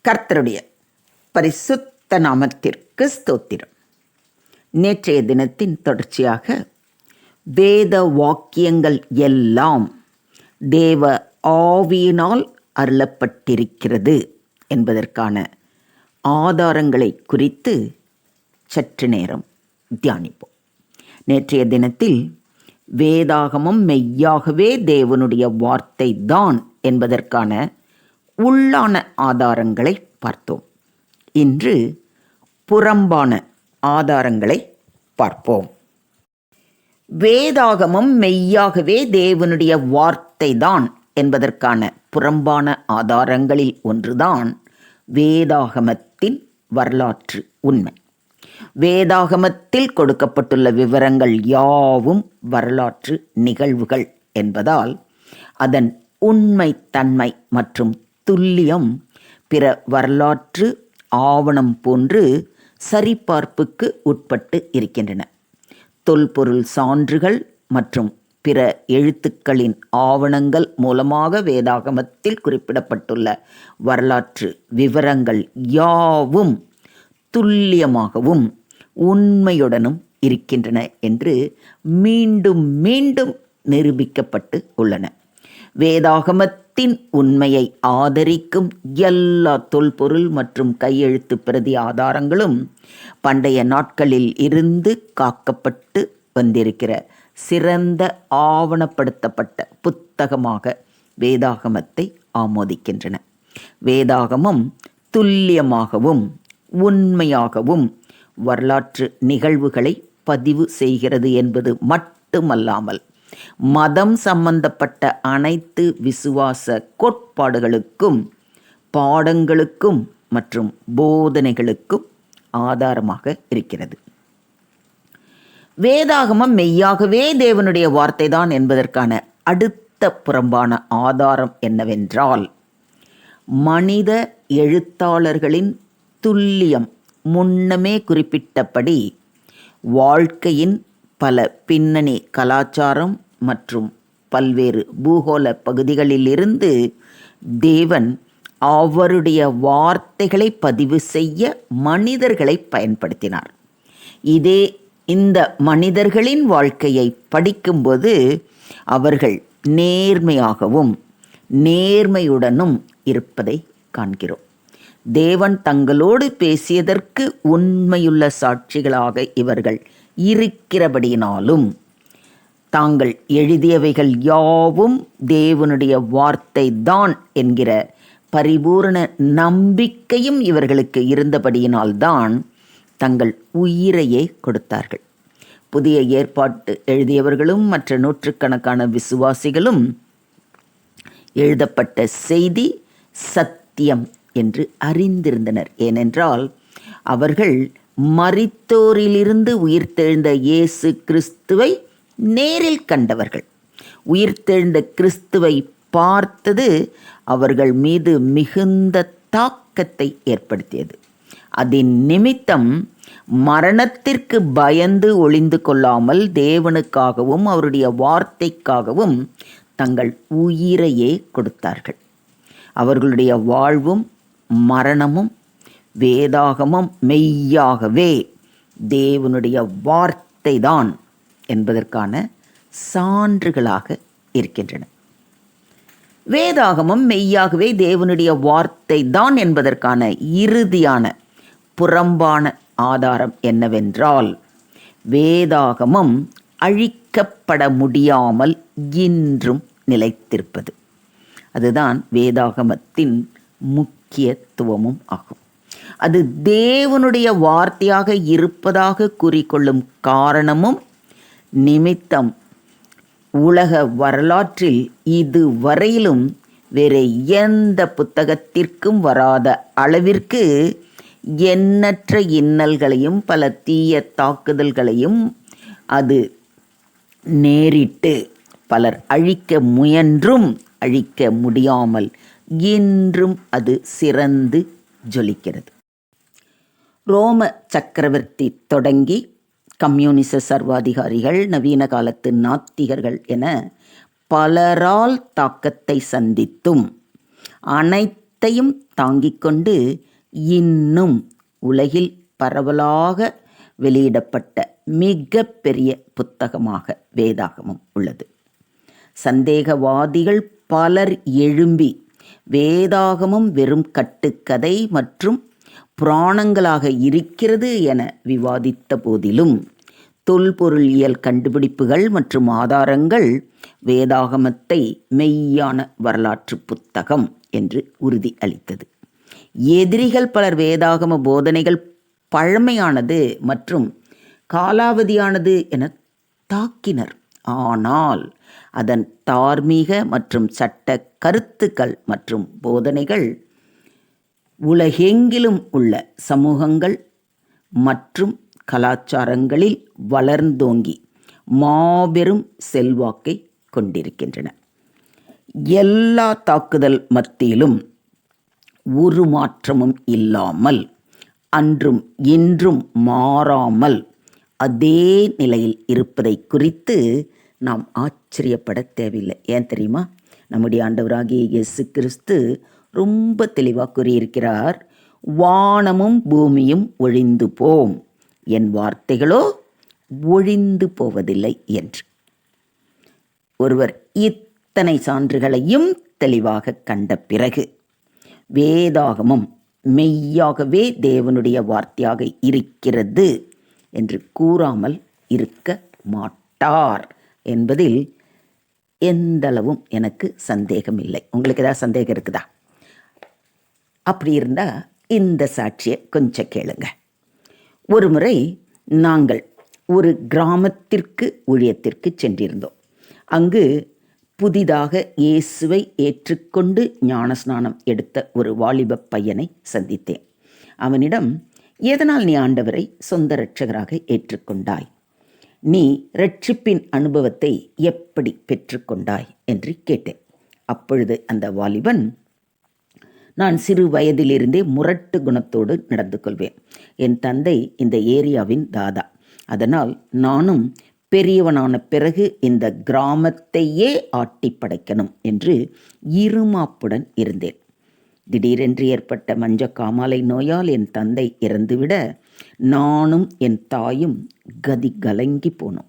கர்த்தருடைய பரிசுத்த நாமத்திற்கு ஸ்தோத்திரம். நேற்றைய தினத்தின் தொடர்ச்சியாக வேத வாக்கியங்கள் எல்லாம் தேவ ஆவியினால் அருளப்பட்டிருக்கிறது என்பதற்கான ஆதாரங்களை குறித்து சற்று நேரம் தியானிப்போம். நேற்றைய தினத்தில் வேதாகமம் மெய்யாகவே தேவனுடைய வார்த்தை தான் என்பதற்கான உள்ளான ஆதாரங்களை பார்த்தோம். இன்று புறம்பான ஆதாரங்களை பார்ப்போம். வேதாகமம் மெய்யாகவே தேவனுடைய வார்த்தை தான் என்பதற்கான புறம்பான ஆதாரங்களில் ஒன்றுதான் வேதாகமத்தின் வரலாற்று உண்மை. வேதாகமத்தில் கொடுக்கப்பட்டுள்ள விவரங்கள் யாவும் வரலாற்று நிகழ்வுகள் என்பதால் அதன் உண்மைத்தன்மை மற்றும் துல்லியம் பிற வரலாற்று ஆவணம் போன்று சரிபார்ப்புக்கு உட்பட்டு இருக்கின்றன. தொல்பொருள் சான்றுகள் மற்றும் பிற எழுத்துக்களின் ஆவணங்கள் மூலமாக வேதாகமத்தில் குறிப்பிடப்பட்டுள்ள வரலாற்று விவரங்கள் யாவும் துல்லியமாகவும் உண்மையுடனும் இருக்கின்றன என்று மீண்டும் மீண்டும் நிரூபிக்கப்பட்டு உள்ளன. வேதாகமத்தின் உண்மையை ஆதரிக்கும் எல்லா தொல்பொருள் மற்றும் கையெழுத்து பிரதி ஆதாரங்களும் பண்டைய நாட்களில் இருந்து காக்கப்பட்டு வந்திருக்கிற சிறந்த ஆவணப்படுத்தப்பட்ட புத்தகமாக வேதாகமத்தை ஆமோதிக்கின்றன. வேதாகமம் துல்லியமாகவும் உண்மையாகவும் வரலாற்று நிகழ்வுகளை பதிவு செய்கிறது என்பது மட்டுமல்லாமல் மதம் சம்பந்தப்பட்ட அனைத்து விசுவாச கோட்பாடுகளுக்கும் பாடங்களுக்கும் மற்றும் போதனைகளுக்கும் ஆதாரமாக இருக்கிறது. வேதாகமம் மெய்யாகவே தேவனுடைய வார்த்தை தான் என்பதற்கான அடுத்த புறம்பான ஆதாரம் என்னவென்றால், மனித எழுத்தாளர்களின் துல்லியம் முன்னமே குறிப்பிட்டபடி வாழ்க்கையின் பல பின்னணி கலாச்சாரம் மற்றும் பல்வேறு பூகோள பகுதிகளிலிருந்து தேவன் அவருடைய வார்த்தைகளை பதிவு செய்ய மனிதர்களை பயன்படுத்தினார். இந்த மனிதர்களின் வாழ்க்கையை படிக்கும்போது அவர்கள் நேர்மையாகவும் நேர்மையுடனும் இருப்பதை காண்கிறோம். தேவன் தங்களோடு பேசியதற்கு உண்மையுள்ள சாட்சிகளாக இவர்கள் இருக்கிறபடியினாலும் தாங்கள் எழுதியவைகள் யாவும் தேவனுடைய வார்த்தை தான் என்கிற பரிபூரண நம்பிக்கையும் இவர்களுக்கு இருந்தபடியினால்தான் தங்கள் உயிரையே கொடுத்தார்கள். புதிய ஏற்பாட்டு எழுதியவர்களும் மற்ற நூற்றுக்கணக்கான விசுவாசிகளும் எழுதப்பட்ட செய்தி சத்தியம் என்று அறிந்திருந்தனர். ஏனென்றால் அவர்கள் மரித்தோரிலிருந்து உயிர்த்தெழுந்த இயேசு கிறிஸ்துவை நேரில் கண்டவர்கள். உயிர்த்தெழுந்த கிறிஸ்துவை பார்த்தது அவர்கள் மீது மிகுந்த தாக்கத்தை ஏற்படுத்தியது. அதன் நிமித்தம் மரணத்திற்கு பயந்து ஒளிந்து கொள்ளாமல் தேவனுக்காகவும் அவருடைய வார்த்தைக்காகவும் தங்கள் உயிரையே கொடுத்தார்கள். அவர்களுடைய வாழ்வும் மரணமும் வேதாகமம் மெய்யாகவே தேவனுடைய வார்த்தை தான் என்பதற்கான சான்றுகளாக இருக்கின்றன. வேதாகமம் மெய்யாகவே தேவனுடைய வார்த்தை தான் என்பதற்கான இறுதியான புறம்பான ஆதாரம் என்னவென்றால், வேதாகமம் அழிக்கப்பட முடியாமல் இன்றும் நிலைத்திருப்பது. அதுதான் வேதாகமத்தின் முக்கியத்துவமும் ஆகும். அது தேவனுடைய வார்த்தையாக இருப்பதாக கூறிக்கொள்ளும் காரணமும் நிமித்தம் உலக வரலாற்றில் இதுவரையிலும் வேறு எந்த புத்தகத்திற்கும் வராத அளவிற்கு எண்ணற்ற இன்னல்களையும் பல தீய தாக்குதல்களையும் அது நேரிட்டு பலர் அழிக்க முயன்றும் அழிக்க முடியாமல் இன்றும் அது சிறந்து ஜொலிக்கிறது. ரோம சக்கரவர்த்தி தொடங்கி கம்யூனிச சர்வாதிகாரிகள், நவீன காலத்து நாத்திகர்கள் என பலரால் தாக்கத்தை சந்தித்தும் அனைத்து அனைத்தையும் தாங்கிக் கொண்டு இன்னும் உலகில் பரவலாக வெளியிடப்பட்ட மிக பெரிய புத்தகமாக வேதாகமம் உள்ளது. சந்தேகவாதிகள் பலர் எழும்பி வேதாகமம் வெறும் கட்டுக்கதை மற்றும் புராணங்களாக இருக்கிறது என விவாதித்த போதிலும் தொல்பொருளியல் கண்டுபிடிப்புகள் மற்றும் ஆதாரங்கள் வேதாகமத்தை மெய்யான வரலாற்று புத்தகம் என்று உறுதி அளித்தது. எதிரிகள் பலர் வேதாகம போதனைகள் பழமையானது மற்றும் காலாவதியானது என தாக்கினர். ஆனால் அதன் தார்மீக மற்றும் சட்ட கருத்துக்கள் மற்றும் போதனைகள் உலகெங்கிலும் உள்ள சமூகங்கள் மற்றும் கலாச்சாரங்களில் வளர்ந்தோங்கி மாபெரும் செல்வாக்கை கொண்டிருக்கின்றன. எல்லா தாக்குதல் மத்தியிலும் ஒரு மாற்றமும் இல்லாமல் அன்றும் இன்றும் மாறாமல் அதே நிலையில் இருப்பதை குறித்து நாம் ஆச்சரியப்பட தேவையில்லை. ஏன் தெரியுமா? நம்முடைய ஆண்டவராகிய இயேசு கிறிஸ்து ரொம்ப தெளிவாக கூறியிருக்கிறார், வானமும் பூமியும் ஒழிந்து போம், என் வார்த்தைகளோ ஒழிந்து போவதில்லை என்று. ஒருவர் இத்தனை சான்றுகளையும் தெளிவாக கண்ட பிறகு வேதாகமம் மெய்யாகவே தேவனுடைய வார்த்தையாக இருக்கிறது என்று கூறாமல் இருக்க மாட்டார் என்பதில் எந்தளவும் எனக்கு சந்தேகம் இல்லை. உங்களுக்கு ஏதாவது சந்தேகம் இருக்குதா? அப்படி இருந்தால் இந்த சாட்சியை கொஞ்சம் கேளுங்க. ஒரு முறை நாங்கள் ஒரு கிராமத்திற்கு ஊழியத்திற்கு சென்றிருந்தோம். அங்கு புதிதாக இயேசுவை ஏற்றுக்கொண்டு ஞானஸ்நானம் எடுத்த ஒரு வாலிப பையனை சந்தித்தேன். அவனிடம், எதனால் நீ ஆண்டவரை சொந்த இரட்சகராக ஏற்றுக்கொண்டாய்? நீ இரட்சிப்பின் அனுபவத்தை எப்படி பெற்றுக்கொண்டாய் என்று கேட்டேன். அப்பொழுது அந்த வாலிபன், நான் சிறு வயதிலிருந்தே முரட்டு குணத்தோடு நடந்து கொள்வேன். என் தந்தை இந்த ஏரியாவின் தாதா. அதனால் நானும் பெரியவனான பிறகு இந்த கிராமத்தையே ஆட்டி படைக்கணும் என்று இருமாப்புடன் இருந்தேன். திடீரென்று ஏற்பட்ட மஞ்ச காமாலை நோயால் என் தந்தை இறந்துவிட நானும் என் தாயும் கதி கலங்கி போனோம்.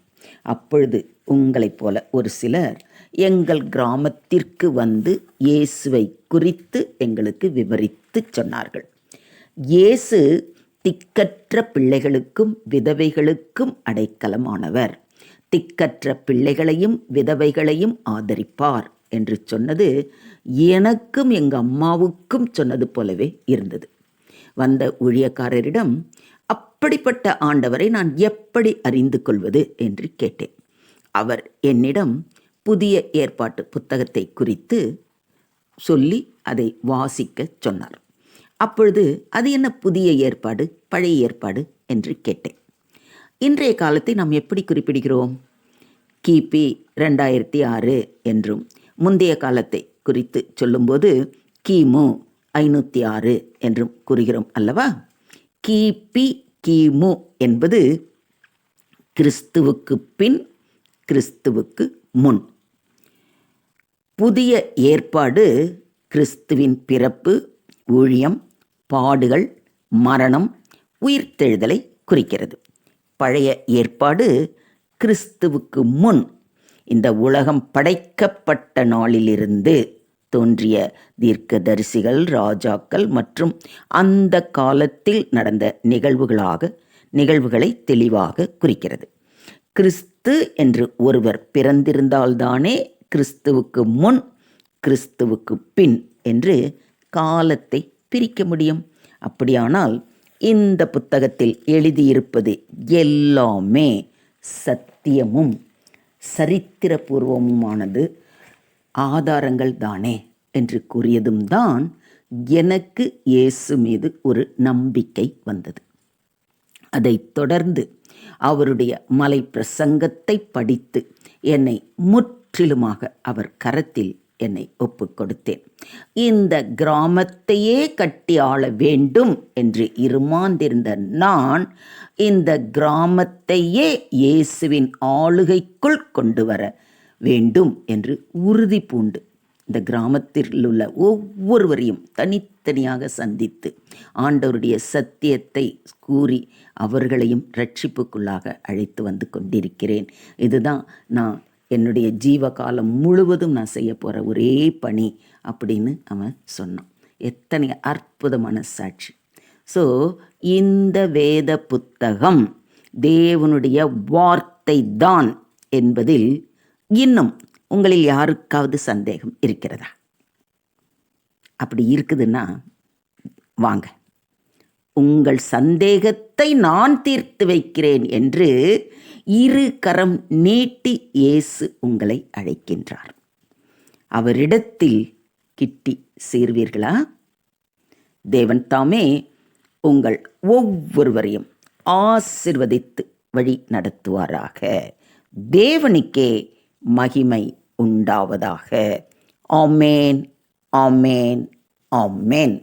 அப்பொழுது உங்களைப் போல ஒரு சிலர் எங்கள் கிராமத்திற்கு வந்து இயேசுவை குறித்து எங்களுக்கு விவரித்து சொன்னார்கள். இயேசு திக்கற்ற பிள்ளைகளுக்கும் விதவைகளுக்கும் அடைக்கலமானவர், திக்கற்ற பிள்ளைகளையும் விதவைகளையும் ஆதரிப்பார் என்று சொன்னது எனக்கும் எங்கள் அம்மாவுக்கும் சொன்னது போலவே இருந்தது. வந்த ஊழியக்காரரிடம், அப்படிப்பட்ட ஆண்டவரை நான் எப்படி அறிந்து கொள்வது என்று கேட்டேன். அவர் என்னிடம் புதிய ஏற்பாட்டு புத்தகத்தை குறித்து சொல்லி அதை வாசிக்க சொன்னார். அப்பொழுது அது என்ன புதிய ஏற்பாடு, பழைய ஏற்பாடு என்று கேட்டேன். இன்றைய காலத்தை நாம் எப்படி குறிப்பிடுகிறோம்? கிபி 2006 என்றும், முந்தைய காலத்தை குறித்து சொல்லும்போது கிமு 506 என்றும் கூறுகிறோம் அல்லவா? கிபி கிமு என்பது கிறிஸ்துவுக்கு பின், கிறிஸ்துவுக்கு முன். புதிய ஏற்பாடு கிறிஸ்துவின் பிறப்பு, ஊழியம், பாடுகள், மரணம், உயிர்த்தெழுதலை குறிக்கிறது. பழைய ஏற்பாடு கிறிஸ்துவுக்கு முன், இந்த உலகம் படைக்கப்பட்ட நாளிலிருந்து தோன்றிய தீர்க்கதரிசிகள், ராஜாக்கள் மற்றும் அந்த காலத்தில் நடந்த நிகழ்வுகளை தெளிவாக குறிக்கிறது. கிறிஸ்து என்று ஒருவர் பிறந்திருந்தால்தானே கிறிஸ்துவுக்கு முன், கிறிஸ்துவுக்கு பின் என்று காலத்தை பிரிக்க முடியும். அப்படியானால் இந்த புத்தகத்தில் எழுதியிருப்பது எல்லாமே சத்தியமும் சரித்திரபூர்வமுமானது ஆதாரங்கள் தானே என்று கூறியதும் தான் எனக்கு இயேசு மீது ஒரு நம்பிக்கை வந்தது. அதைத் தொடர்ந்து அவருடைய மலை பிரசங்கத்தை படித்து என்னை முற்றிலுமாக அவர் கரத்தில் என்னை ஒப்புக் கொடுத்தேன். இந்த கிராமத்தையே கட்டி ஆள வேண்டும் என்று இருமாந்திருந்த நான் இந்த கிராமத்தையே இயேசுவின் ஆளுகைக்குள் கொண்டு வர வேண்டும் என்று உறுதி பூண்டு இந்த கிராமத்தில் உள்ள ஒவ்வொருவரையும் தனித்தனியாக சந்தித்து ஆண்டவருடைய சத்தியத்தை கூறி அவர்களையும் ரட்சிப்புக்குள்ளாக அழைத்து வந்து கொண்டிருக்கிறேன். இதுதான் நான் என்னுடைய ஜீவகாலம் முழுவதும் நான் செய்ய போகிற ஒரே பணி அப்படின்னு அவன் சொன்னான். எத்தனை அற்புதமான சாட்சி! ஸோ இந்த வேத புத்தகம் தேவனுடைய வார்த்தை தான் என்பதில் இன்னும் உங்களில் யாருக்காவது சந்தேகம் இருக்கிறதா? அப்படி இருக்குதுன்னா வாங்க, உங்கள் சந்தேகத்தை நான் தீர்த்து வைக்கிறேன் என்று இரு கரம் நீட்டி இயேசு உங்களை அழைக்கின்றார். அவரிடத்தில் கிட்டி சேர்வீர்களா? தேவன் தாமே உங்கள் ஒவ்வொருவரையும் ஆசீர்வதித்து வழி நடத்துவாராக. தேவனுக்கே மகிமை உண்டாவதாக. ஆமேன், ஆமேன், ஆமேன்.